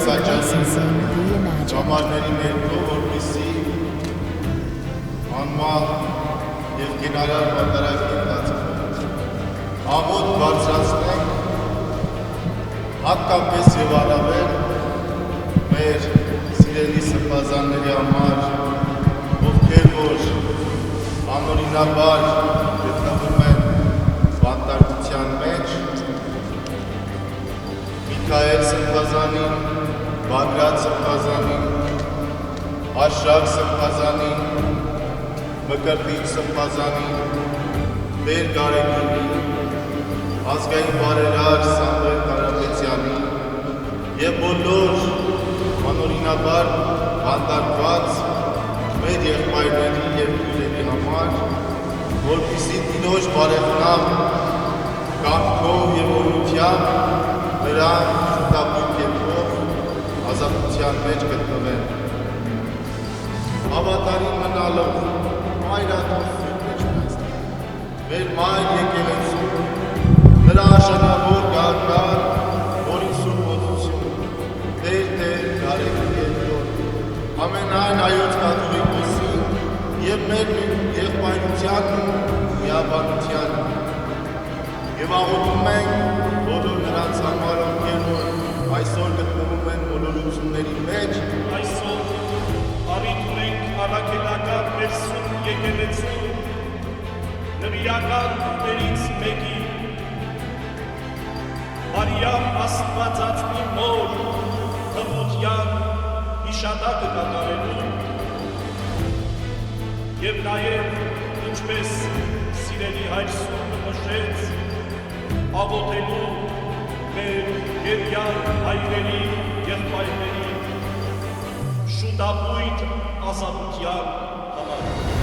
licensing reimagined. Ժամանների ներքո, որպեսզի անմահ և գենարար մարտարակի ընթացքում ամոթ բարձրացնենք հատկապես և առավել մեր սիրելի սրբազանների համար, ովքեր որ անօրինաբար գտնվում են բանտարկության մեջ, Միքայել սրբազանին, Բագրատ սրբազանին, Աշակ սրբազանին, Մկրտիչ սրբազանին, Տեր Գարեգինին, ազգային բարերար Սամվել Կարապետյանին և բոլոր անօրինաբար բանտարկված մեր եղբայրների և քույրերի համար, որպեսզի Տիրոջ բարեխնամ կամքով և օրհնությամբ նրան շուտապույտ կերպով ազատության մեջ գտնվեն։ Հավատարիմ մնալով մայրաթող մեր մայր եկեղեցու, նրա արժանավոր գահակար, որին սուրբ օծություն, Տեր Գարեգին երկրորդ, ամենայն Հայոց կաթողիկոսին և մեր եղբայրության միաբանության և աղոթում ենք բոլոր նրանց համար, ովքեր որ այսօր գտնվում են բոլորությունների մեջ, այսօր առիթ ունենք առաքելական մեր սուրբ եկեղեցու նվիրական ուտերից մեկի Մարիամ Աստվածածնի մոր Հմուտյան հիշատակը կատարելու և նաև ինչպես սիրելի հայր Սուրբը նշեց աղոթելու մեր երյալ հայրերի եղբայրների շուտապույտ ազատության համար։